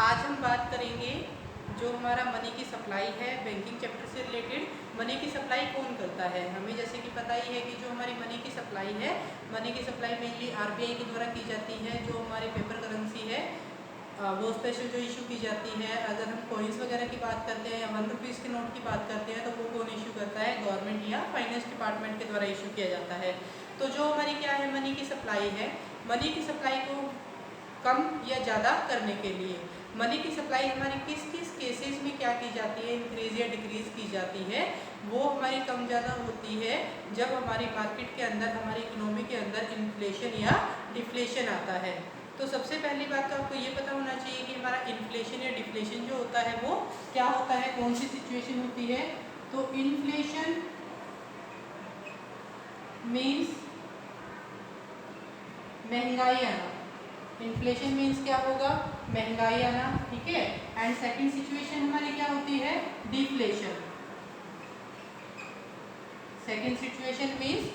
आज हम बात करेंगे जो हमारा मनी की सप्लाई है बैंकिंग चैप्टर से रिलेटेड। मनी की सप्लाई कौन करता है? हमें जैसे कि पता ही है कि जो हमारी मनी की सप्लाई है, मनी की सप्लाई मेनली आरबीआई के द्वारा की जाती है। जो हमारी पेपर करेंसी है वो स्पेशल जो इशू की जाती है। अगर हम कॉइन्स वगैरह की बात करते हैं या 1 रुपीज़ के नोट की बात करते हैं तो वो कौन इशू करता है? गवर्नमेंट या फाइनेंस डिपार्टमेंट के द्वारा इशू किया जाता है। तो जो हमारी क्या है, मनी की सप्लाई है। मनी की सप्लाई को कम या ज़्यादा करने के लिए मनी की सप्लाई हमारी किस किस केसेस में क्या की जाती है, इंक्रीज या डिक्रीज की जाती है, वो हमारी कम ज़्यादा होती है जब हमारी मार्केट के अंदर, हमारी इकोनॉमी के अंदर इन्फ्लेशन या डिफ्लेशन आता है। तो सबसे पहली बात तो आपको ये पता होना चाहिए कि हमारा इन्फ्लेशन या डिफ्लेशन जो होता है वो क्या होता है, कौन सी सिचुएशन होती है। तो इन्फ्लेशन मीन्स महंगाई आना। इन्फ्लेशन मीन्स क्या होगा? महंगाई आना, ठीक है। एंड सेकंड सिचुएशन हमारी क्या होती है? Deflation. Second situation means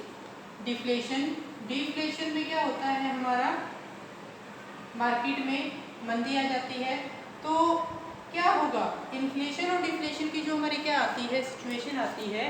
deflation. Deflation में क्या होता है, हमारा मार्केट में मंदी आ जाती है। तो क्या होगा, इन्फ्लेशन और डिफ्लेशन की जो हमारी क्या आती है, सिचुएशन आती है,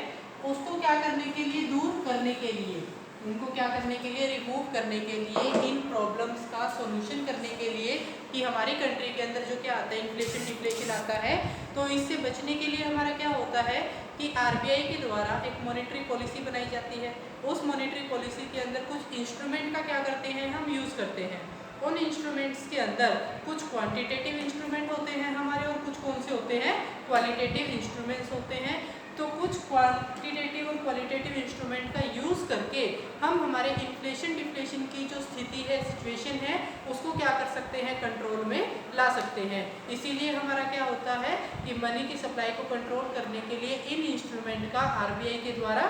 उसको क्या करने के लिए, दूर करने के लिए, उनको क्या करने के लिए, रिमूव करने के लिए, इन प्रॉब्लम्स का सॉल्यूशन करने के लिए कि हमारी कंट्री के अंदर जो क्या आता है, इन्फ्लेशन डिफ्लेशन आता है, तो इससे बचने के लिए हमारा क्या होता है कि आरबीआई के द्वारा एक मॉनेटरी पॉलिसी बनाई जाती है। उस मॉनेटरी पॉलिसी के अंदर कुछ इंस्ट्रूमेंट का क्या करते हैं, हम यूज़ करते हैं। उन इंस्ट्रूमेंट्स के अंदर कुछ क्वांटिटेटिव इंस्ट्रूमेंट होते हैं हमारे और कुछ कौन से होते हैं, क्वालिटेटिव इंस्ट्रूमेंट्स होते हैं। तो कुछ क्वांटिटेटिव और क्वालिटेटिव इंस्ट्रूमेंट का यूज़ करके हम हमारे इन्फ्लेशन डिफ्लेशन की जो स्थिति है, सिचुएशन है, उसको क्या कर सकते हैं, कंट्रोल में ला सकते हैं। इसीलिए हमारा क्या होता है कि मनी की सप्लाई को कंट्रोल करने के लिए इन इंस्ट्रूमेंट का आरबीआई के द्वारा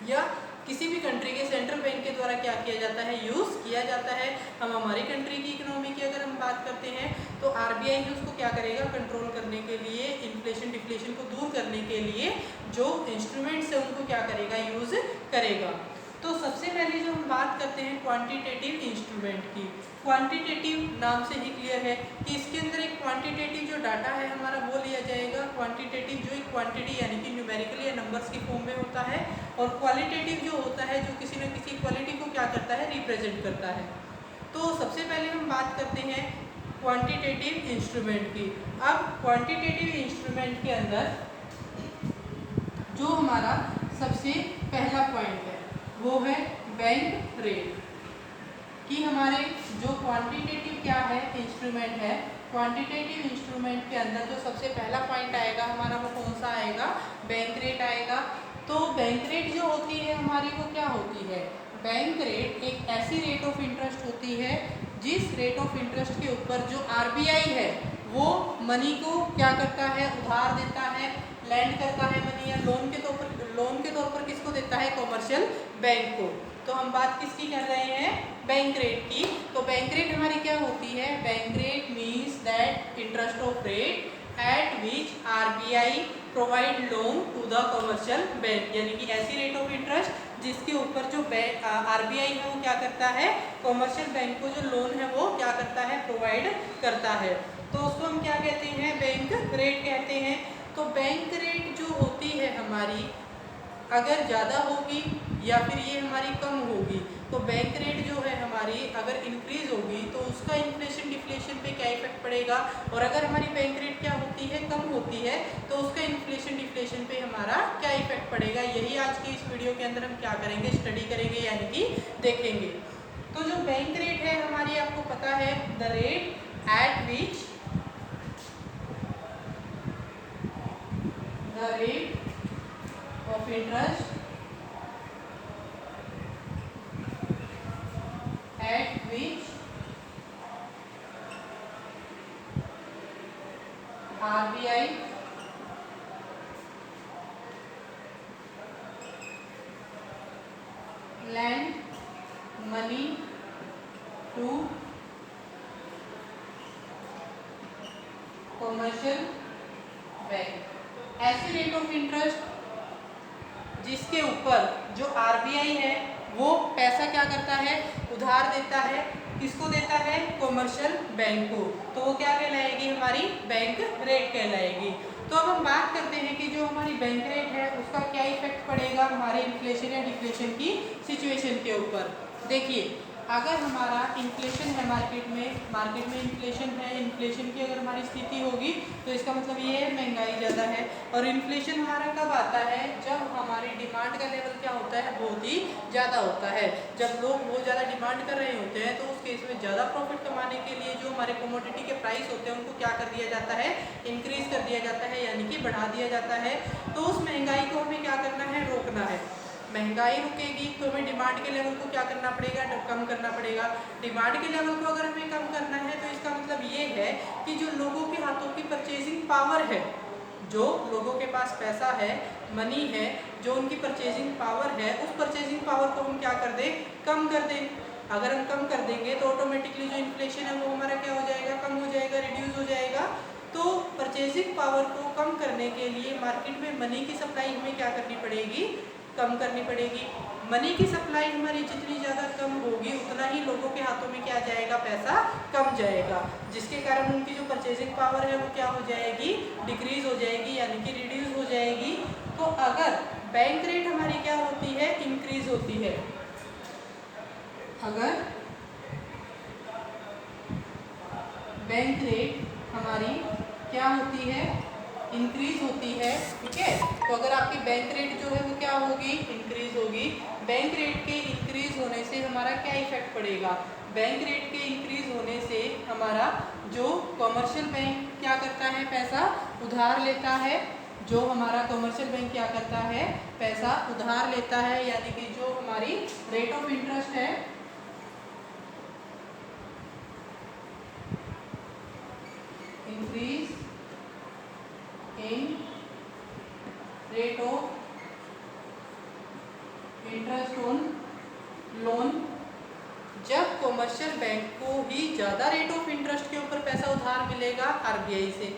या किसी भी कंट्री के सेंट्रल बैंक के द्वारा क्या किया जाता है, यूज़ किया जाता है। हम हमारी कंट्री की इकोनॉमी की अगर हम बात करते हैं तो आरबीआई ही उसको क्या करेगा, कंट्रोल करने के लिए, इन्फ्लेशन डिफ्लेशन को दूर करने के लिए जो इंस्ट्रूमेंट्स है उनको क्या करेगा, यूज़ करेगा। तो सबसे पहले जो हम बात करते हैं क्वांटिटेटिव इंस्ट्रूमेंट की, क्वांटिटेटिव नाम से ही क्लियर है कि इसके अंदर एक क्वांटिटेटिव जो डाटा है हमारा वो लिया जाएगा। क्वांटिटेटिव जो एक क्वांटिटी यानी कि न्यूमेरिकल या नंबर्स की फॉर्म में होता है, और क्वालिटेटिव जो होता है जो किसी न किसी क्वालिटी को क्या करता है, रिप्रेजेंट करता है। तो सबसे पहले हम बात करते हैं क्वांटिटेटिव इंस्ट्रूमेंट की। अब क्वांटिटेटिव इंस्ट्रूमेंट के अंदर जो हमारा सबसे पहला पॉइंट है वो है बैंक रेट। कि हमारे जो क्वांटिटेटिव क्या है, इंस्ट्रूमेंट है, क्वांटिटेटिव इंस्ट्रूमेंट के अंदर जो सबसे पहला पॉइंट आएगा हमारा वो कौन सा आएगा, बैंक रेट आएगा। तो बैंक रेट जो होती है हमारी वो क्या होती है, बैंक रेट एक ऐसी रेट ऑफ इंटरेस्ट होती है जिस रेट ऑफ इंटरेस्ट के ऊपर जो आरबीआई है वो मनी को क्या करता है, उधार देता है, लैंड करता है मनी, या लोन के तौर पर किसको देता है, कॉमर्शियल बैंक को। तो हम बात किसकी कर रहे हैं, बैंक रेट की। तो बैंक रेट हमारी क्या होती है, bank rate means that interest of rate at which RBI provide loan to the commercial bank, यानी कि ऐसी रेट ऑफ इंटरेस्ट जिसके ऊपर जो आरबीआई है वो क्या करता है, कॉमर्शियल बैंक को जो लोन है वो क्या करता है, प्रोवाइड करता है। तो उसको हम क्या कहते हैं, बैंक रेट कहते हैं। तो बैंक रेट जो होती है हमारी अगर ज़्यादा होगी या फिर ये हमारी कम होगी, तो बैंक रेट जो है हमारी अगर इंक्रीज होगी तो उसका इन्फ्लेशन डिफ्लेशन पे क्या इफेक्ट पड़ेगा, और अगर हमारी बैंक रेट क्या होती है, कम होती है, तो उसका इन्फ्लेशन डिफ्लेशन पे हमारा क्या इफेक्ट पड़ेगा। यही आज की इस वीडियो के अंदर हम क्या करेंगे, स्टडी करेंगे, यानी कि देखेंगे। तो जो बैंक रेट है हमारी, आपको पता है, the rate at which the rate of interest at which RBI lend money to commercial bank. ऐसी रेट ऑफ इंटरेस्ट जिसके ऊपर जो आरबीआई है वो पैसा क्या करता है, उधार देता है किसको देता है? कॉमर्शियल बैंक को। तो वो क्या कहलाएगी? हमारी बैंक रेट कहलाएगी। तो अब हम बात करते हैं कि जो हमारी बैंक रेट है उसका क्या इफेक्ट पड़ेगा हमारे इन्फ्लेशन या डिफ्लेशन की सिचुएशन के ऊपर। देखिए, अगर हमारा इन्फ्लेशन है मार्केट में इन्फ्लेशन है, इन्फ्लेशन की अगर हमारी स्थिति होगी तो इसका मतलब ये है महंगाई ज़्यादा है। और इन्फ्लेशन हमारा कब आता है? जब हमारी डिमांड का लेवल क्या होता है? बहुत ही ज़्यादा होता है। जब लोग बहुत ज़्यादा डिमांड कर रहे होते हैं तो उस केस में ज़्यादा प्रॉफिट कमाने के लिए जो हमारे कमोडिटी के प्राइस होते हैं उनको क्या कर दिया जाता है? इंक्रीज कर दिया जाता है, यानी कि बढ़ा दिया जाता है। तो उस महंगाई को हमें क्या करना है? रोकना है। महंगाई रुकेगी तो हमें डिमांड के लेवल को क्या करना पड़ेगा? कम करना पड़ेगा। डिमांड के लेवल को अगर हमें कम करना है तो इसका मतलब ये है कि जो लोगों के हाथों की परचेजिंग पावर है, जो लोगों के पास पैसा है, मनी है, जो उनकी परचेजिंग पावर है, उस परचेजिंग पावर को हम क्या कर दें? कम कर दें। अगर हम कम कर देंगे तो ऑटोमेटिकली जो इन्फ्लेशन है वो हमारा क्या हो जाएगा? कम हो जाएगा, रिड्यूस हो जाएगा। तो परचेजिंग पावर को कम करने के लिए मार्केट में मनी की सप्लाई हमें क्या करनी पड़ेगी? कम करनी पड़ेगी। मनी की सप्लाई हमारी जितनी ज़्यादा कम होगी उतना ही लोगों के हाथों में क्या जाएगा? पैसा कम जाएगा, जिसके कारण उनकी जो परचेजिंग पावर है वो क्या हो जाएगी? डिक्रीज हो जाएगी, यानी कि रिड्यूस हो जाएगी। तो अगर बैंक रेट हमारी क्या होती है? इंक्रीज होती है। अगर बैंक रेट हमारी क्या होती है? इंक्रीज होती है, ठीक है। तो अगर आपकी बैंक रेट जो है वो क्या होगी? इंक्रीज होगी। बैंक रेट के इंक्रीज होने से हमारा क्या इफेक्ट पड़ेगा? बैंक रेट के इंक्रीज होने से हमारा जो कमर्शियल बैंक क्या करता है? पैसा उधार लेता है। जो हमारा कमर्शियल बैंक क्या करता है? पैसा उधार लेता है, यानी कि जो हमारी रेट ऑफ इंटरेस्ट है, increase in rate of interest on loan. जब कमर्शियल बैंक को ही ज़्यादा रेट ऑफ इंटरेस्ट के ऊपर पैसा उधार मिलेगा आरबीआई से,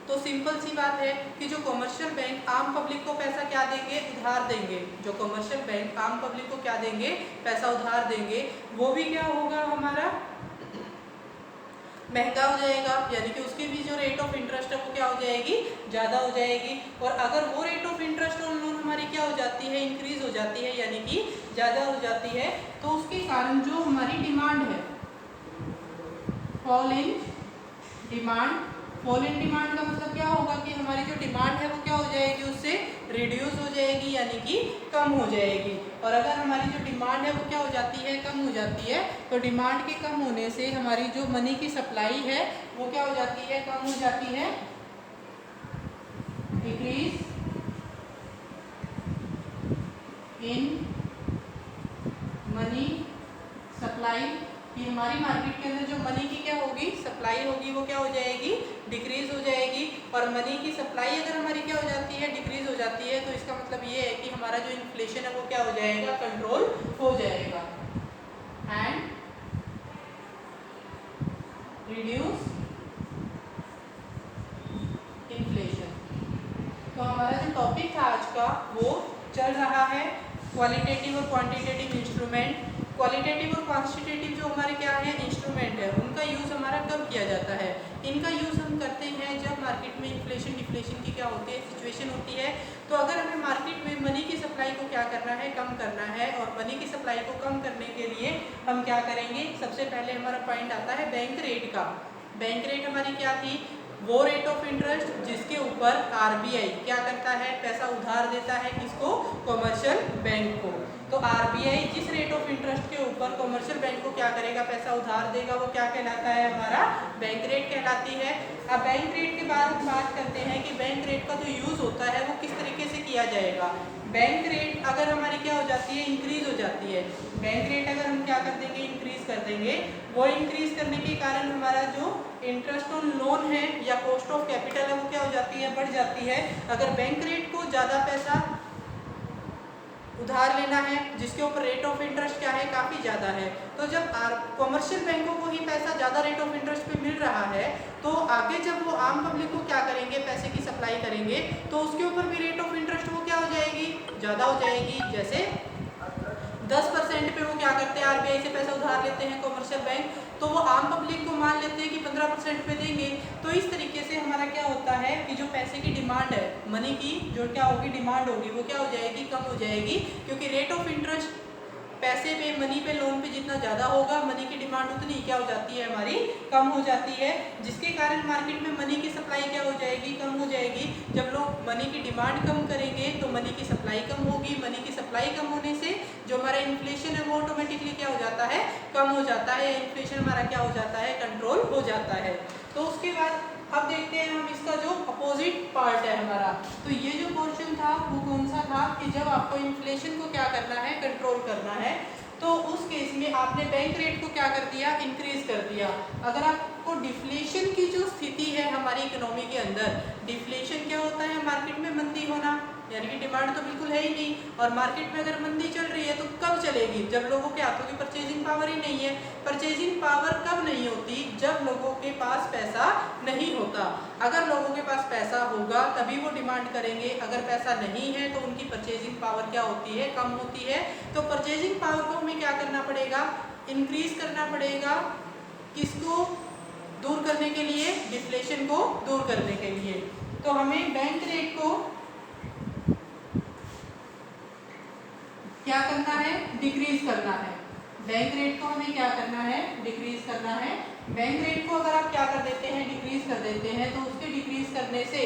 तो सिंपल सी बात है कि जो कमर्शियल बैंक आम पब्लिक को पैसा क्या देंगे? उधार देंगे। जो कमर्शियल बैंक आम पब्लिक को क्या देंगे? पैसा उधार देंगे। वो भी क्या होगा? हमारा महंगा हो जाएगा, यानी कि उसकी भी जो रेट ऑफ इंटरेस्ट है वो क्या हो जाएगी? ज़्यादा हो जाएगी। और अगर वो rate of interest on loan हमारी क्या हो जाती है? इंक्रीज हो जाती है, यानी कि ज़्यादा हो जाती है। तो उसके कारण जो हमारी डिमांड है, fall in demand. Fall in demand का मतलब क्या होगा? कि हमारी जो डिमांड है वो क्या हो जाएगी? उससे रिड्यूस हो जाएगी, यानी कि कम हो जाएगी। और अगर हमारी जो डिमांड है वो क्या हो जाती है? कम हो जाती है। तो डिमांड के कम होने से हमारी जो मनी की सप्लाई है वो क्या हो जाती है? कम हो जाती है। डिक्रीज इन मनी सप्लाई, कि हमारी मार्केट के अंदर जो मनी की क्या होगी? सप्लाई होगी, वो क्या हो जाएगी? डिक्रीज हो जाएगी। और मनी की सप्लाई अगर हमारी क्या हो जाती है? डिक्रीज हो जाती है, तो इसका मतलब ये है कि हमारा जो इन्फ्लेशन है वो क्या हो जाएगा? कंट्रोल हो जाएगा। And reduce inflation. तो हमारा जो टॉपिक था आज का वो चल रहा है क्वालिटेटिव और क्वांटिटेटिव इंस्ट्रूमेंट। क्वालिटेटिव और क्वांटिटेटिव जो हमारे क्या है? इंस्ट्रूमेंट है, उनका यूज़ हमारा कब किया जाता है? इनका यूज़ हम करते हैं जब मार्केट में इन्फ्लेशन डिफ्लेशन की क्या होती है? सिचुएशन होती है। तो अगर हमें मार्केट में मनी की सप्लाई को क्या करना है? कम करना है। और मनी की सप्लाई को कम करने के लिए हम क्या करेंगे? सबसे पहले हमारा पॉइंट आता है बैंक रेट का। बैंक रेट हमारी क्या थी? वो रेट ऑफ इंटरेस्ट जिसके ऊपर आरबीआई क्या करता है? पैसा उधार देता है। किसको? कमर्शियल बैंक को। तो आरबीआई जिस रेट ऑफ इंटरेस्ट के ऊपर कमर्शियल बैंक को क्या करेगा? पैसा उधार देगा, वो क्या कहलाता है? हमारा बैंक रेट कहलाती है। अब बैंक रेट के बाद हम बात करते हैं कि बैंक रेट का जो यूज़ होता है वो किस तरीके से किया जाएगा। बैंक रेट अगर हमारी क्या हो जाती है? इंक्रीज हो जाती है। बैंक रेट अगर हम क्या कर देंगे? इंक्रीज कर देंगे। वो इंक्रीज करने के कारण हमारा जो इंटरेस्ट ऑन लोन है या कॉस्ट ऑफ कैपिटल है वो क्या हो जाती है? बढ़ जाती है। अगर बैंक रेट को ज़्यादा पैसा उधार लेना है जिसके ऊपर रेट ऑफ इंटरेस्ट क्या है? काफ़ी ज़्यादा है, तो जब कमर्शियल बैंकों को ही पैसा ज़्यादा रेट ऑफ इंटरेस्ट पे मिल रहा है तो आगे जब वो आम पब्लिक को क्या करेंगे? पैसे की सप्लाई करेंगे, तो उसके ऊपर भी रेट ऑफ इंटरेस्ट वो क्या हो जाएगी? ज़्यादा हो जाएगी। जैसे 10% पे वो क्या करते हैं? आरबीआई से पैसा उधार लेते हैं कमर्शियल बैंक, बैंक, तो वो आम पब्लिक को मान लेते हैं कि 15% पे देंगे। तो इस तरीके से हमारा क्या होता है कि जो पैसे की डिमांड है, मनी की जो क्या होगी डिमांड होगी, वो क्या हो जाएगी, कम हो जाएगी, क्योंकि रेट ऑफ इंटरेस्ट पैसे पे, मनी पे, लोन पे जितना ज़्यादा होगा, मनी की डिमांड उतनी क्या हो जाती है हमारी, कम हो जाती है, जिसके कारण मार्केट में मनी की सप्लाई क्या हो जाएगी, कम हो जाएगी। जब लोग मनी की डिमांड कम करेंगे तो मनी की सप्लाई कम होगी, मनी की सप्लाई कम होने से जो हमारा इन्फ्लेशन है वो ऑटोमेटिकली क्या हो जाता है, कम हो जाता है, इन्फ्लेशन हमारा क्या हो जाता है, कंट्रोल हो जाता है। तो उसके बाद अब देखते हैं हम इसका जो अपोजिट पार्ट है हमारा। तो ये जो पोर्शन था वो कौन सा था कि जब आपको इन्फ्लेशन को क्या करना है, कंट्रोल करना है, तो उस केस में आपने बैंक रेट को क्या कर दिया, इंक्रीज कर दिया। अगर आपको डिफ्लेशन की जो स्थिति है हमारी इकोनॉमी के अंदर, डिफ्लेशन क्या होता है, मार्केट में मंदी होना, यानी कि डिमांड तो बिल्कुल है ही नहीं, और मार्केट में अगर मंदी चल रही है तो कब चलेगी, जब लोगों के हाथों की परचेजिंग पावर ही नहीं है। परचेजिंग पावर कब नहीं होती, जब लोगों के पास पैसा नहीं होता। अगर लोगों के पास पैसा होगा तभी वो डिमांड करेंगे, अगर पैसा नहीं है तो उनकी परचेजिंग पावर क्या होती है, कम होती है। तो परचेजिंग पावर को हमें क्या करना पड़ेगा, इंक्रीज करना पड़ेगा, किसको दूर करने के लिए, डिफ्लेशन को दूर करने के लिए। तो हमें बैंक रेट को क्या करना है, डिक्रीज करना है। बैंक रेट को हमें क्या करना है, डिक्रीज करना है। बैंक रेट को अगर आप क्या कर देते हैं, डिक्रीज कर देते हैं, तो उसके डिक्रीज करने से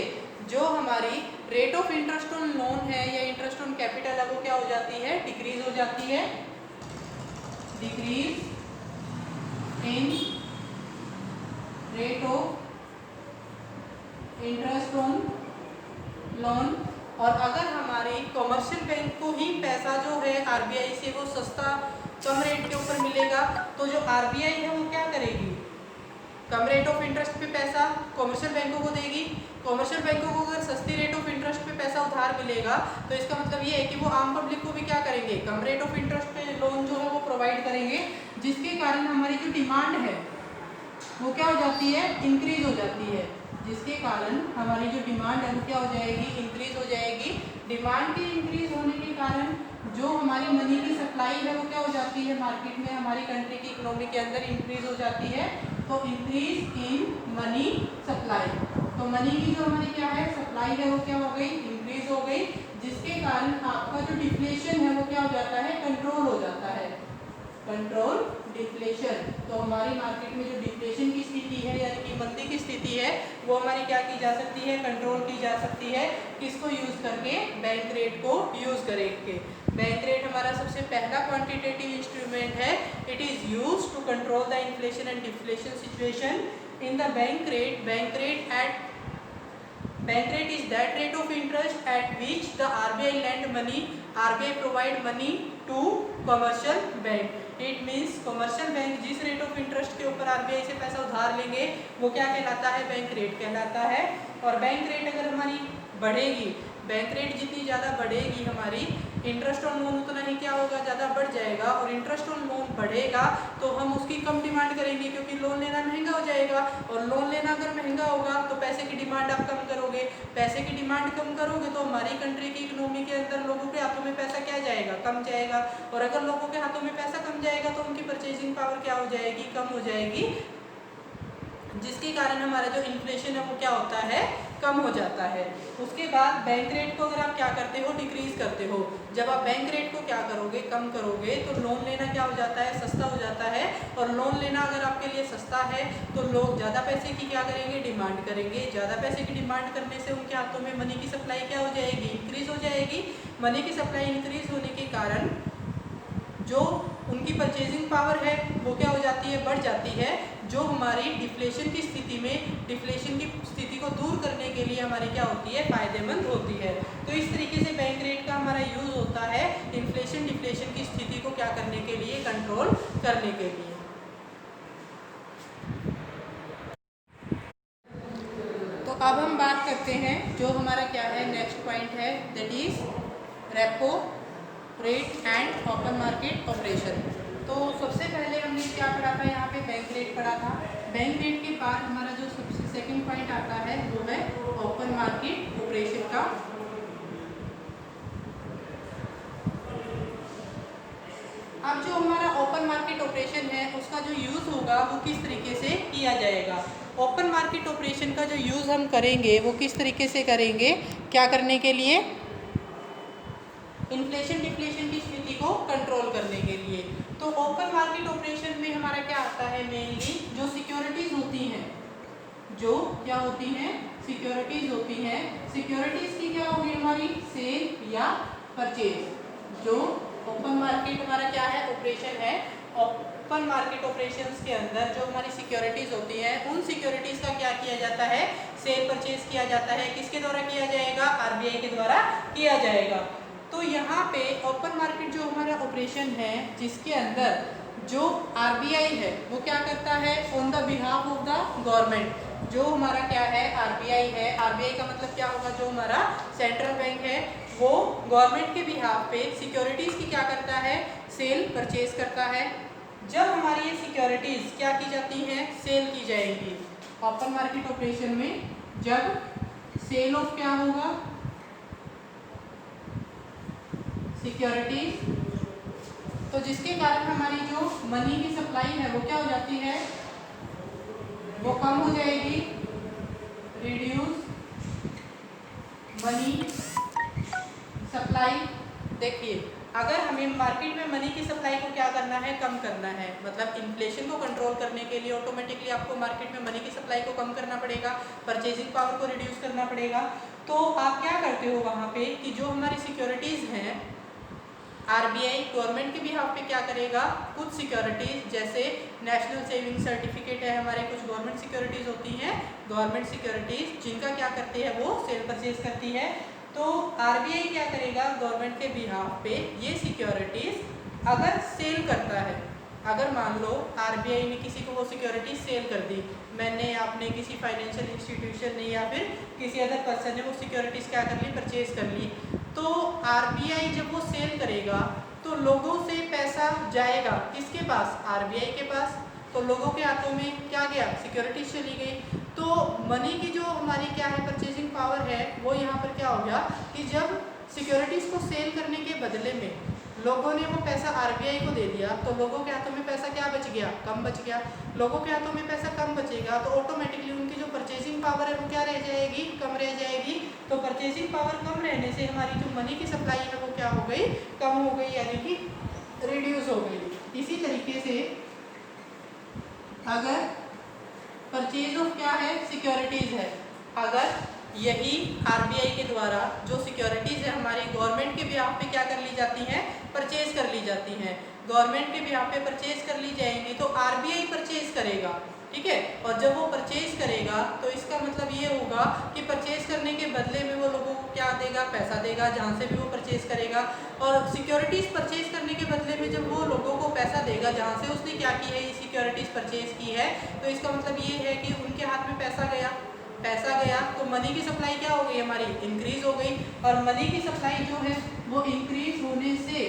जो हमारी rate of interest on loan है या इंटरेस्ट ऑन कैपिटल है वो क्या हो जाती है, डिक्रीज हो जाती है। Decrease in rate of interest on loan. और अगर हमारे कमर्शियल बैंक को ही पैसा जो है आरबीआई से वो सस्ता कम रेट के ऊपर मिलेगा, तो जो आरबीआई है वो क्या करेगी, कम रेट ऑफ इंटरेस्ट पे पैसा कमर्शियल बैंकों को देगी। कमर्शियल बैंकों को अगर सस्ती रेट ऑफ इंटरेस्ट पे पैसा उधार मिलेगा तो इसका मतलब ये है कि वो आम पब्लिक को भी क्या करेंगे, कम रेट ऑफ इंटरेस्ट पे लोन जो है वो प्रोवाइड करेंगे, जिसके कारण हमारी जो डिमांड है वो क्या हो जाती है, इंक्रीज हो जाती है, जिसके कारण हमारी जो डिमांड है वो क्या हो जाएगी, इंक्रीज हो जाएगी। डिमांड के इंक्रीज होने के कारण जो हमारी मनी की सप्लाई है वो क्या हो जाती है, मार्केट में हमारी कंट्री की इकोनॉमी के अंदर इंक्रीज हो जाती है। तो इंक्रीज इन मनी सप्लाई, तो मनी की जो हमारी क्या है सप्लाई है वो क्या हो गई, इंक्रीज हो गई, जिसके कारण आपका जो डिफ्लेशन है वो क्या हो जाता है, कंट्रोल हो जाता है। कंट्रोल डिफ्लेशन, तो हमारी मार्केट में जो डिफ्लेशन की स्थिति है यानी कि मंदी की स्थिति है वो हमारी क्या की जा सकती है, कंट्रोल की जा सकती है। किसको यूज करके, बैंक रेट को यूज करके। बैंक रेट हमारा सबसे पहला क्वांटिटेटिव इंस्ट्रूमेंट है। It is used to control the inflation and deflation situation in the bank rate. Bank rate is that rate of interest at which the RBI lend money, RBI provide money to commercial bank. It means commercial bank जिस rate of interest के ऊपर RBI से पैसा उधार लेंगे वो क्या कहलाता है, बैंक रेट कहलाता है। और बैंक रेट अगर हमारी बढ़ेगी, बैंक रेट जितनी ज़्यादा बढ़ेगी हमारी इंटरेस्ट ऑन लोन उतना ही क्या होगा, ज़्यादा बढ़ जाएगा। और इंटरेस्ट ऑन लोन बढ़ेगा तो हम उसकी कम डिमांड करेंगे क्योंकि लोन लेना महंगा हो जाएगा, और लोन लेना अगर महंगा होगा तो पैसे की डिमांड आप कम करोगे, पैसे की डिमांड कम करोगे तो हमारी कंट्री की इकोनॉमी के अंदर लोगों के हाथों में पैसा क्या जाएगा, कम जाएगा। और अगर लोगों के हाथों में पैसा कम जाएगा तो उनकी परचेजिंग पावर क्या हो जाएगी, कम हो जाएगी, जिसके कारण हमारा जो इन्फ्लेशन है वो क्या होता है, कम हो जाता है। उसके बाद बैंक रेट को अगर आप क्या करते हो, डिक्रीज करते हो। जब आप बैंक रेट को क्या करोगे, कम करोगे, तो लोन लेना क्या हो जाता है, सस्ता हो जाता है। और लोन लेना अगर आपके लिए सस्ता है तो लोग ज़्यादा पैसे की क्या करेंगे, डिमांड करेंगे। ज़्यादा पैसे की डिमांड करने से उनके हाथों में मनी की सप्लाई क्या हो जाएगी, इंक्रीज हो जाएगी। मनी की सप्लाई इंक्रीज होने के कारण जो उनकी परचेजिंग पावर है वो क्या हो जाती है, बढ़ जाती है, जो हमारी डिफ्लेशन की स्थिति में, डिफ्लेशन की स्थिति को दूर करने के लिए हमारी क्या होती है, फायदेमंद होती है। तो इस तरीके से बैंक रेट का हमारा यूज होता है इन्फ्लेशन डिफ्लेशन की स्थिति को क्या करने के लिए, कंट्रोल करने के लिए। तो अब हम बात करते हैं जो हमारा क्या है, नेक्स्ट पॉइंट है, that is repo rate and open market operation. तो सबसे पहले हमने क्या पढ़ा था, यहाँ पे बैंक रेट पढ़ा था। बैंक रेट के बाद हमारा जो सबसे सेकंड पॉइंट आता है वो है ओपन मार्केट ऑपरेशन का। अब जो हमारा ओपन मार्केट ऑपरेशन है उसका जो यूज़ होगा वो किस तरीके से किया जाएगा। ओपन मार्केट ऑपरेशन का जो यूज़ हम करेंगे वो किस तरीके से करेंगे, क्या करने के लिए, इन्फ्लेशन डिफ्लेशन की स्थिति को कंट्रोल करने के लिए। तो ओपन मार्केट ऑपरेशन में हमारा क्या आता है, मेनली जो सिक्योरिटीज होती हैं, जो क्या होती हैं, सिक्योरिटीज होती हैं, सिक्योरिटीज की क्या होगी हमारी, सेल या परचेज। जो ओपन मार्केट हमारा क्या है, ऑपरेशन है, ओपन मार्केट ऑपरेशंस के अंदर जो हमारी सिक्योरिटीज होती हैं उन सिक्योरिटीज का क्या किया जाता है, सेल परचेज किया जाता है। किसके द्वारा किया जाएगा, आरबीआई के द्वारा किया जाएगा। तो यहाँ पे ओपन मार्केट जो हमारा ऑपरेशन है जिसके अंदर जो आरबीआई है वो क्या करता है, on the behalf of the government, जो हमारा क्या है आरबीआई है, आरबीआई का मतलब क्या होगा, जो हमारा सेंट्रल बैंक है वो गवर्नमेंट के बिहाफ पे सिक्योरिटीज की क्या करता है, सेल परचेज करता है। जब हमारी ये सिक्योरिटीज क्या की जाती हैं, सेल की जाएंगी ओपन मार्केट ऑपरेशन में, जब सेल ऑफ क्या होगा, सिक्योरिटीज, तो जिसके कारण हमारी जो मनी की सप्लाई है वो क्या हो जाती है, वो कम हो जाएगी, रिड्यूस मनी सप्लाई। देखिए अगर हमें मार्केट में मनी की सप्लाई को क्या करना है, कम करना है, मतलब इन्फ्लेशन को कंट्रोल करने के लिए ऑटोमेटिकली आपको मार्केट में मनी की सप्लाई को कम करना पड़ेगा, परचेजिंग पावर को रिड्यूस करना पड़ेगा। तो आप क्या करते हो वहाँ पे कि जो हमारी सिक्योरिटीज़ हैं, आरबीआई गवर्नमेंट के बिहाफ पे क्या करेगा, कुछ सिक्योरिटीज जैसे नेशनल सेविंग सर्टिफिकेट है, हमारे कुछ गवर्नमेंट सिक्योरिटीज होती हैं, गवर्नमेंट सिक्योरिटीज जिनका क्या करती है, वो सेल परचेज करती है। तो आरबीआई क्या करेगा, गवर्नमेंट के बिहाफ पे ये सिक्योरिटीज अगर सेल करता है, अगर मान लो आरबीआई ने किसी को वो सिक्योरिटीज सेल कर दी, मैंने, आपने, किसी फाइनेंशियल इंस्टीट्यूशन ने या फिर किसी अदर पर्सन ने वो सिक्योरिटीज क्या कर ली, परचेज कर ली, तो आरबीआई जब वो सेल करेगा तो लोगों से पैसा जाएगा किसके पास, आरबीआई के पास। तो लोगों के हाथों में क्या गया, सिक्योरिटीज चली गई। तो मनी की जो हमारी क्या है, परचेजिंग पावर है, वो यहाँ पर क्या हो गया कि जब सिक्योरिटीज को सेल करने के बदले में लोगों ने वो पैसा आरबीआई को दे दिया तो लोगों के हाथों में पैसा क्या बच गया, कम बच गया। लोगों के हाथों में पैसा कम बचेगा तो ऑटोमेटिकली उनकी जो परचेजिंग पावर है वो क्या रह जाएगी, कम रह जाएगी। तो परचेजिंग पावर कम रहने से हमारी जो मनी की सप्लाई है वो क्या हो गई, कम हो गई, यानी कि रिड्यूस हो गई। इसी तरीके से अगर परचेज ऑफ क्या है, सिक्योरिटीज है, अगर यही आरबीआई के द्वारा जो सिक्योरिटीज है हमारी गवर्नमेंट के बिहाफ पे क्या कर ली जाती हैं, परचेज कर ली जाती हैं, गवर्नमेंट के बिहाफ पे परचेज कर ली जाएंगी तो आरबीआई परचेज करेगा, ठीक है। और जब वो परचेज करेगा तो इसका मतलब ये होगा कि परचेज करने के बदले में वो लोगों को क्या देगा, पैसा देगा, जहाँ से भी वो परचेज करेगा। और सिक्योरिटीज परचेज करने के बदले में जब वो लोगों को पैसा देगा जहाँ से उसने क्या की है, ये सिक्योरिटीज परचेज की है, तो इसका मतलब ये है कि उनके हाथ में पैसा गया, पैसा गया तो मनी की सप्लाई क्या हो गई हमारी, इंक्रीज हो गई। और मनी की सप्लाई जो है वो इंक्रीज होने से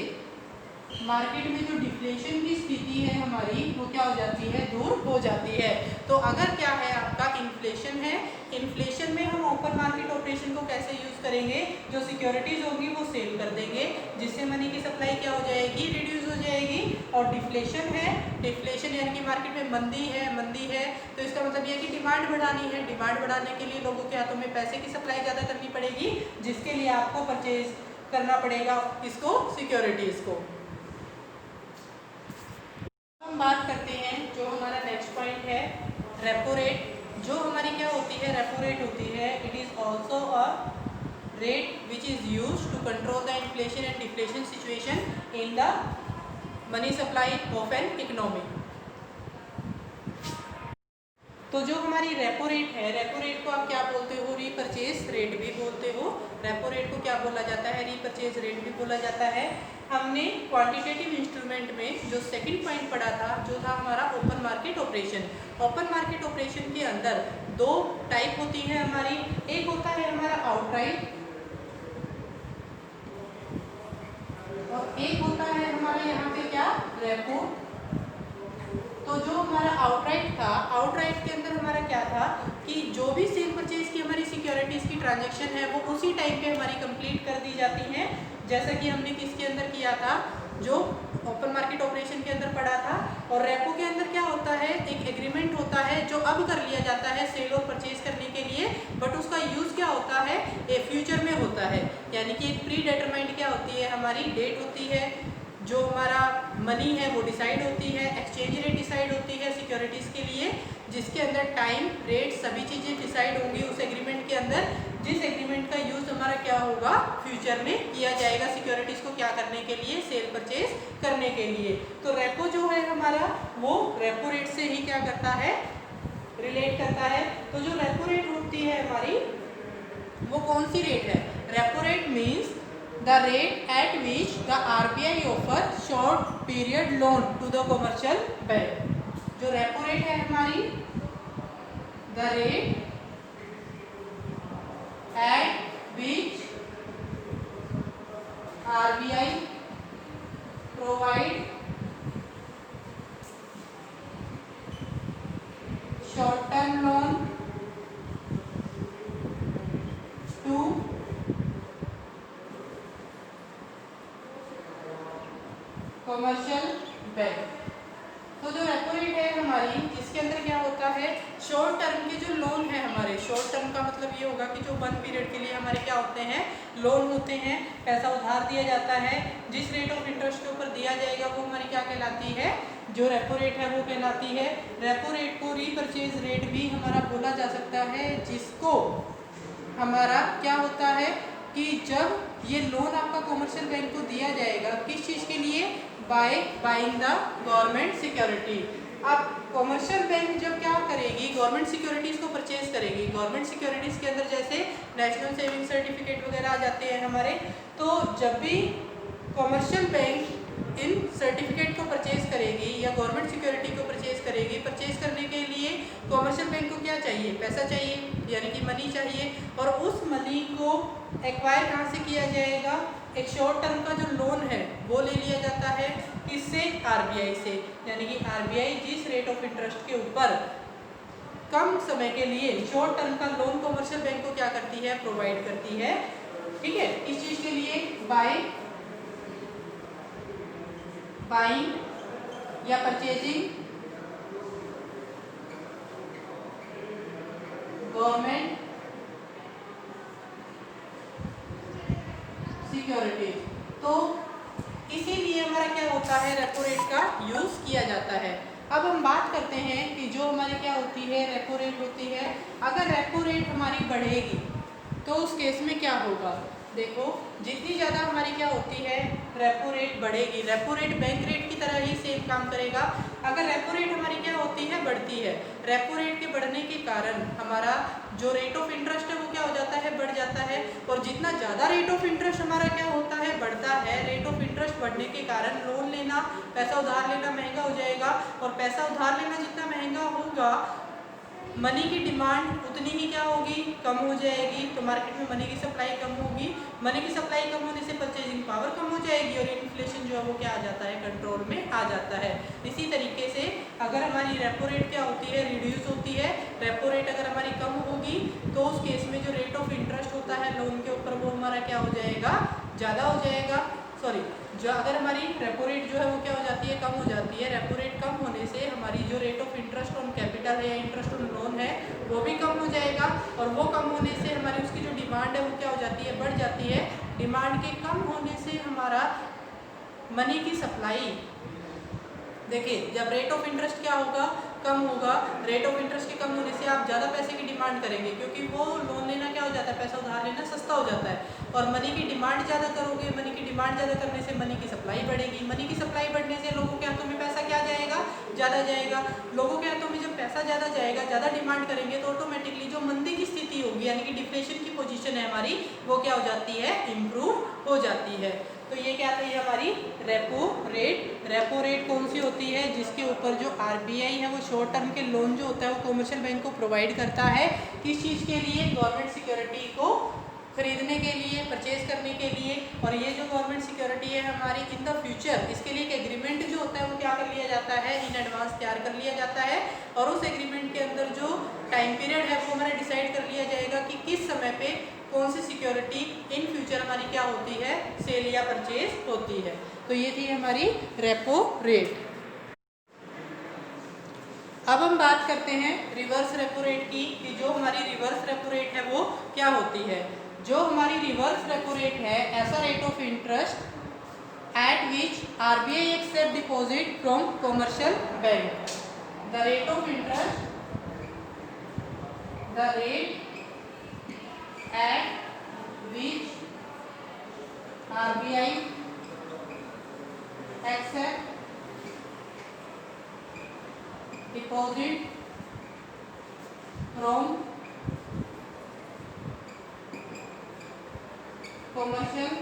मार्केट में जो डिफ्लेशन की स्थिति है हमारी वो क्या हो जाती है, दूर हो जाती है। तो अगर क्या है आपका इन्फ्लेशन है, इन्फ्लेशन में हम ओपन मार्केट ऑपरेशन को कैसे यूज करेंगे, जो सिक्योरिटीज होगी वो सेल कर देंगे जिससे मनी की सप्लाई क्या हो जाएगी, रिड्यूस हो जाएगी। और डिफ्लेशन है, डिफ्लेशन यानी कि मार्केट में मंदी है तो इसका मतलब ये है कि डिमांड बढ़ानी है, डिमांड बढ़ाने के लिए लोगों के हाथों में पैसे की सप्लाई ज़्यादा करनी पड़ेगी जिसके लिए आपको परचेज करना पड़ेगा इसको, सिक्योरिटीज को। हम बात करते हैं जो हमारा नेक्स्ट पॉइंट है, रेपो रेट। जो हमारी क्या होती है, रेपो रेट होती है, it is also a rate which is use to control the inflation and deflation situation in the money supply of an economy. तो जो हमारी रेपो रेट है, रेपो रेट को आप क्या बोलते हो, रीपरचेज रेट भी बोलते हो। रेपो रेट को क्या बोला जाता है, रीपरचेज रेट भी बोला जाता है। हमने क्वांटिटेटिव इंस्ट्रूमेंट में जो सेकंड पॉइंट पढ़ा था जो था हमारा open market operation. Open market operation के अंदर दो टाइप होती है हमारी, एक होता है हमारा आउटराइट और एक होता है हमारे यहाँ पे क्या, रेपो। तो जो हमारा आउटराइट था, आउटराइट के अंदर हमारा क्या था कि जो भी सेल परचेज की हमारी सिक्योरिटीज की ट्रांजैक्शन है वो उसी टाइम पे हमारी कंप्लीट कर दी जाती हैं, जैसा कि हमने किसके अंदर किया था, जो ओपन मार्केट ऑपरेशन के अंदर पढ़ा था। और रेपो के अंदर क्या होता है, एक एग्रीमेंट होता है जो अब कर लिया जाता है सेल और परचेज करने के लिए, बट उसका यूज क्या होता है, फ्यूचर में होता है। यानी कि एक प्री डिटरमाइंड क्या होती है, हमारी डेट होती है, जो हमारा मनी है वो डिसाइड होती है, एक्सचेंज रेट डिसाइड होती है सिक्योरिटीज़ के लिए, जिसके अंदर टाइम, रेट, सभी चीज़ें डिसाइड होंगी उस एग्रीमेंट के अंदर, जिस एग्रीमेंट का यूज़ हमारा क्या होगा, फ्यूचर में किया जाएगा सिक्योरिटीज़ को क्या करने के लिए, सेल परचेज करने के लिए। तो रेपो जो है हमारा वो रेपो रेट से ही क्या करता है, रिलेट करता है। तो जो रेपो रेट होती है हमारी वो कौन सी रेट है, repo rate means the rate at which the RBI offer short period loan to the commercial bank। जो रेपो रेट है हमारी, the rate at which RBI provide short term loan to commercial bank. तो जो repo rate है हमारी, इसके अंदर क्या होता है, शॉर्ट टर्म के जो लोन है हमारे, शॉर्ट टर्म का मतलब ये होगा कि जो 1 पीरियड के लिए हमारे क्या होते हैं, लोन होते हैं, पैसा उधार दिया जाता है, जिस रेट ऑफ इंटरेस्ट के ऊपर दिया जाएगा वो हमारी क्या कहलाती है, जो रेपो रेट है वो कहलाती है। रेपो रेट को रीपरचेज रेट भी हमारा बोला जा सकता है, जिसको हमारा क्या होता है कि जब ये लोन आपका कॉमर्शियल बैंक को दिया जाएगा, किस चीज़ के लिए, बाइंग द गवर्नमेंट सिक्योरिटी। अब कॉमर्शियल बैंक जब क्या करेगी, गवर्नमेंट सिक्योरिटीज़ को परचेज करेगी। गवर्नमेंट सिक्योरिटीज़ के अंदर जैसे नेशनल सेविंग सर्टिफिकेट वगैरह आ जाते हैं हमारे, तो जब भी कॉमर्शियल बैंक इन सर्टिफिकेट को परचेज करेगी या गवर्नमेंट सिक्योरिटी को परचेज करेगी, परचेज करने के लिए कॉमर्शियल बैंक को क्या चाहिए, पैसा चाहिए, यानी कि मनी चाहिए। और उस मनी को एक्वायर कहाँ से किया जाएगा, एक शॉर्ट टर्म का जो लोन है वो ले लिया जाता है, किससे, आरबीआई से। यानी कि आरबीआई जिस रेट ऑफ इंटरेस्ट के ऊपर कम समय के लिए शॉर्ट टर्म का लोन कॉमर्शियल बैंक को क्या करती है, प्रोवाइड करती है। ठीक है, इस चीज के लिए बाइंग या परचेजिंग गवर्नमेंट सिक्योरिटी। तो इसीलिए हमारा क्या होता है, रेपो रेट का यूज किया जाता है। अब हम बात करते हैं कि जो हमारी क्या होती है, रेपो रेट होती है। अगर रेपो रेट हमारी बढ़ेगी तो उस केस में क्या होगा, देखो जितनी ज़्यादा हमारी क्या होती है, रेपो रेट बढ़ेगी। रेपो रेट बैंक रेट की तरह ही सेम काम करेगा। अगर रेपो रेट हमारी क्या होती है, बढ़ती है, रेपो रेट के बढ़ने के कारण हमारा जो रेट ऑफ इंटरेस्ट है वो क्या हो जाता है, बढ़ जाता है। और जितना ज़्यादा रेट ऑफ इंटरेस्ट हमारा क्या होता है, बढ़ता है, रेट ऑफ इंटरेस्ट बढ़ने के कारण लोन लेना, पैसा उधार लेना महंगा हो जाएगा। और पैसा उधार लेना जितना महंगा होगा, मनी की डिमांड उतनी ही क्या होगी, कम हो जाएगी। तो मार्केट में मनी की सप्लाई कम होगी, मनी की सप्लाई कम होने से परचेजिंग पावर कम हो जाएगी और इन्फ्लेशन जो है वो क्या आ जाता है, कंट्रोल में आ जाता है। इसी तरीके से अगर हमारी रेपो रेट क्या होती है, रिड्यूस होती है। रेपो रेट अगर हमारी कम होगी तो उस केस में जो रेट ऑफ इंटरेस्ट होता है लोन के ऊपर वो हमारा क्या हो जाएगा, ज़्यादा हो जाएगा। जो अगर हमारी रेपो रेट जो है वो क्या हो जाती है, कम हो जाती है। रेपो रेट कम होने से हमारी जो rate of interest on capital है या इंटरेस्ट ऑन लोन है वो भी कम हो जाएगा। और वो कम होने से हमारी उसकी जो डिमांड है वो क्या हो जाती है, बढ़ जाती है। डिमांड के कम होने से हमारा मनी की सप्लाई, देखिए जब रेट ऑफ इंटरेस्ट क्या होगा, कम होगा। रेट ऑफ इंटरेस्ट के कम होने से आप ज़्यादा पैसे की डिमांड करेंगे, क्योंकि वो लोन लेना क्या हो जाता है, पैसा उधार लेना सस्ता हो जाता है। और मनी की डिमांड ज़्यादा करोगे, मनी की डिमांड ज़्यादा करने से मनी की सप्लाई बढ़ेगी। मनी की सप्लाई बढ़ने से लोगों के हाथों में पैसा क्या जाएगा, ज़्यादा जाएगा। लोगों के हाथों में जब पैसा ज़्यादा जाएगा, ज़्यादा डिमांड करेंगे, तो ऑटोमेटिकली जो मंदी की स्थिति होगी यानी कि डिफ्लेशन की पोजीशन है हमारी, वो क्या हो जाती है, इम्प्रूव हो जाती है। तो ये क्या थी हमारी रेपो रेट। रेपो रेट कौन सी होती है, जिसके ऊपर जो आरबीआई है वो शॉर्ट टर्म के लोन जो होता है वो कमर्शियल बैंक को प्रोवाइड करता है। किस चीज़ के लिए, गवर्नमेंट सिक्योरिटी को खरीदने के लिए, परचेज करने के लिए। और ये जो गवर्नमेंट सिक्योरिटी है हमारी इन द फ्यूचर, इसके लिए एक एग्रीमेंट जो होता है वो क्या कर लिया जाता है, इन एडवांस तैयार कर लिया जाता है। और उस एग्रीमेंट के अंदर जो टाइम पीरियड है वो हमारा डिसाइड कर लिया जाएगा कि किस समय पे कौन सी सिक्योरिटी इन फ्यूचर हमारी क्या होती है, सेल या परचेज होती है। तो ये थी हमारी रेपो रेट। अब हम बात करते हैं रिवर्स रेपो रेट की, कि जो हमारी रिवर्स रेपो रेट है वो क्या होती है। जो हमारी रिवर्स रेपो रेट है, ऐसा rate of interest at which RBI accept deposit from commercial bank. The rate of interest, the rate at which RBI accept deposit from commercial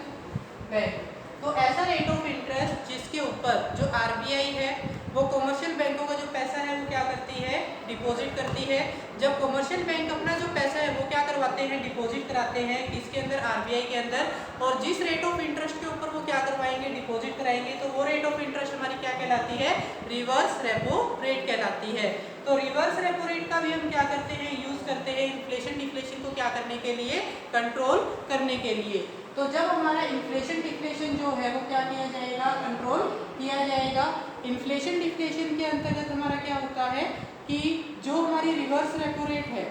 bank. तो ऐसा रेट ऑफ इंटरेस्ट जिसके ऊपर जो RBI है वो commercial बैंकों का जो पैसा है वो क्या करती है, डिपॉजिट करती है। जब कॉमर्शियल बैंक अपना जो पैसा है वो क्या करवाते हैं, डिपॉजिट कराते हैं इसके अंदर, RBI के अंदर। और जिस रेट ऑफ इंटरेस्ट के ऊपर वो क्या करवाएंगे, डिपॉजिट कराएंगे, तो वो रेट ऑफ इंटरेस्ट हमारी क्या कहलाती है, रिवर्स रेपो रेट कहलाती है। तो रिवर्स रेपो रेट का भी हम क्या करते हैं, यूज करते हैं इन्फ्लेशन डिफ्लेशन को क्या करने के लिए, कंट्रोल करने के लिए। तो जब हमारा इन्फ्लेशन डिफ्लेशन जो है वो क्या किया जाएगा, कंट्रोल किया जाएगा। इन्फ्लेशन डिफ्लेशन के अंतर्गत हमारा क्या होता है कि जो हमारी रिवर्स रेपो रेट है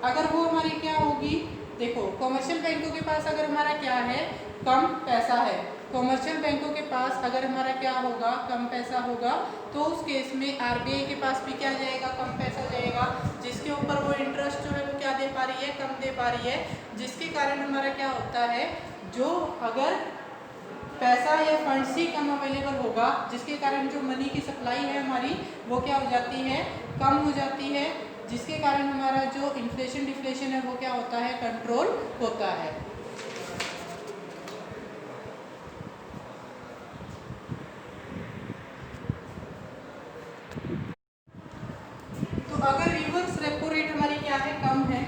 अगर वो हमारी क्या होगी, देखो कॉमर्शियल बैंकों के पास अगर हमारा क्या है, कम पैसा है, कॉमर्शियल बैंकों के पास अगर हमारा क्या होगा, कम पैसा होगा, तो उस केस में RBI के पास भी क्या जाएगा, कम पैसा जाएगा, जिसके ऊपर वो इंटरेस्ट जो है वो क्या दे पा रही है, कम दे पा रही है। जिसके कारण हमारा क्या होता है, जो अगर पैसा या फंड्स ही कम अवेलेबल होगा, जिसके कारण जो मनी की सप्लाई है हमारी वो क्या हो जाती है, कम हो जाती है, जिसके कारण हमारा जो इन्फ्लेशन डिफ्लेशन है वो क्या होता है, कंट्रोल होता है। तो अगर रिवर्स रेपो रेट हमारी क्या है, कम है,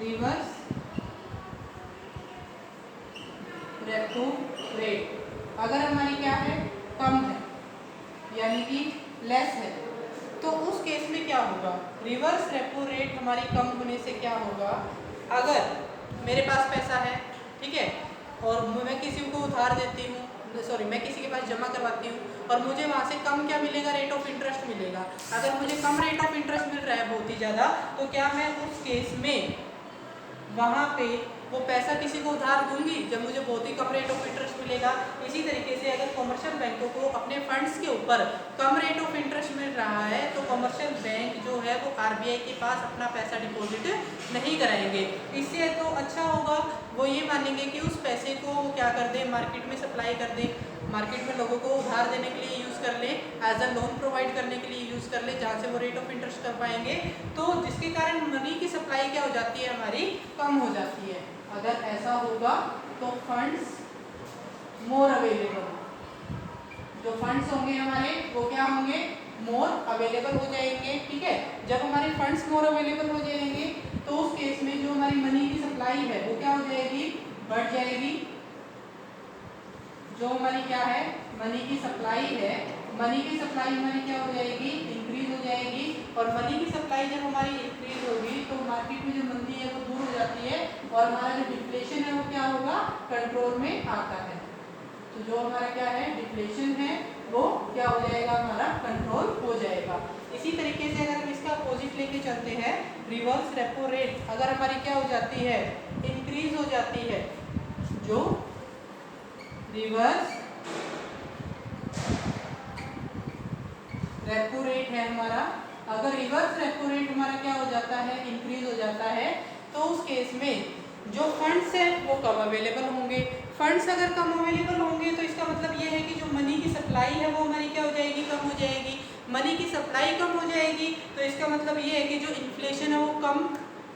रिवर्स रेपो रेट अगर हमारी क्या है, कम है, यानी कि लेस है, तो उस केस में क्या होगा, रिवर्स रेपो रेट हमारी कम होने से क्या होगा, अगर मेरे पास पैसा है, ठीक है, और मैं किसी को उधार देती हूँ, सॉरी मैं किसी के पास जमा करवाती हूँ और मुझे वहाँ से कम क्या मिलेगा, रेट ऑफ इंटरेस्ट मिलेगा। अगर मुझे कम रेट ऑफ इंटरेस्ट मिल रहा है बहुत ही ज़्यादा, तो क्या मैं उस केस में वहाँ पे वो पैसा किसी को उधार दूंगी जब मुझे बहुत ही कम रेट ऑफ इंटरेस्ट मिलेगा। इसी तरीके से अगर कॉमर्शियल बैंकों को अपने फंड्स के ऊपर कम रेट ऑफ इंटरेस्ट मिल रहा है तो कॉमर्शियल बैंक जो है वो RBI के पास अपना पैसा डिपॉजिट नहीं कराएंगे। इससे तो अच्छा होगा, वो ये मानेंगे कि उस पैसे को वो क्या कर दें, मार्केट में सप्लाई कर दें, मार्केट में लोगों को उधार देने के लिए यूज़ कर लें, एज अ लोन प्रोवाइड करने के लिए यूज़ कर लें, जहाँ से वो रेट ऑफ इंटरेस्ट कर पाएंगे। तो जिसके कारण मनी की सप्लाई क्या हो जाती है, हमारी कम हो जाती है। अगर ऐसा होगा तो फंड्स मोर अवेलेबल, जो फंड्स होंगे हमारे वो क्या होंगे, मोर अवेलेबल हो जाएंगे। ठीक है, जब हमारे फंड्स मोर अवेलेबल हो जाएंगे तो उस केस में जो हमारी मनी की सप्लाई है वो क्या हो जाएगी, बढ़ जाएगी। जो हमारी क्या है, मनी की सप्लाई है, मनी की सप्लाई हमारी क्या हो जाएगी, इंक्रीज हो जाएगी। और मनी की सप्लाई जब हमारी इंक्रीज होगी तो मार्केट में जो मंदी है वो दूर हो जाती है और हमारा जो डिफ्लेशन है वो क्या होगा, कंट्रोल में आता है। तो जो हमारा क्या है, डिफ्लेशन है वो क्या हो जाएगा, हमारा कंट्रोल हो जाएगा। इसी तरीके से अगर हम इसका अपोजिट लेके चलते हैं, रिवर्स रेपो रेट अगर हमारी क्या हो जाती है, इंक्रीज हो जाती है, जो रिवर्स रेपो रेट है हमारा, अगर रिवर्स रेपो रेट हमारा क्या हो जाता है, इंक्रीज हो जाता है, तो उस केस में जो फंड्स है वो कम अवेलेबल होंगे। फंड्स अगर कम अवेलेबल होंगे तो इसका मतलब ये है कि जो मनी की सप्लाई है वो हमारी क्या हो जाएगी, कम हो जाएगी। मनी की सप्लाई कम हो जाएगी तो इसका मतलब ये है कि जो इन्फ्लेशन है वो कम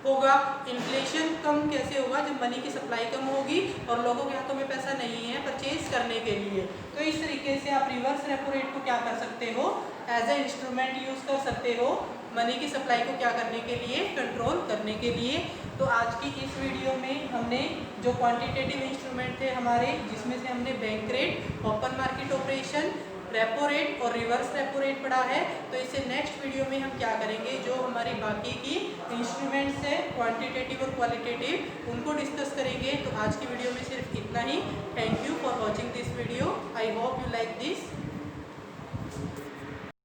होगा। इन्फ्लेशन कम कैसे होगा? जब मनी की सप्लाई कम होगी और लोगों के हाथों में पैसा नहीं है परचेज करने के लिए। तो इस तरीके से आप रिवर्स रेपो रेट को क्या कर सकते हो? एज ए इंस्ट्रूमेंट यूज कर सकते हो मनी की सप्लाई को क्या करने के लिए? कंट्रोल करने के लिए। तो आज की इस वीडियो में हमने जो क्वांटिटेटिव इंस्ट्रूमेंट थे हमारे, जिसमें से हमने bank rate, open market operation, repo rate और रिवर्स रेपो रेट पढ़ा है। तो इससे नेक्स्ट वीडियो में हम क्या करेंगे, जो हमारी बाकी की इंस्ट्रूमेंट्स है क्वांटिटेटिव और क्वालिटेटिव, उनको डिस्कस करेंगे। तो आज की वीडियो में सिर्फ इतना ही। Thank you for watching this video. I hope you like this.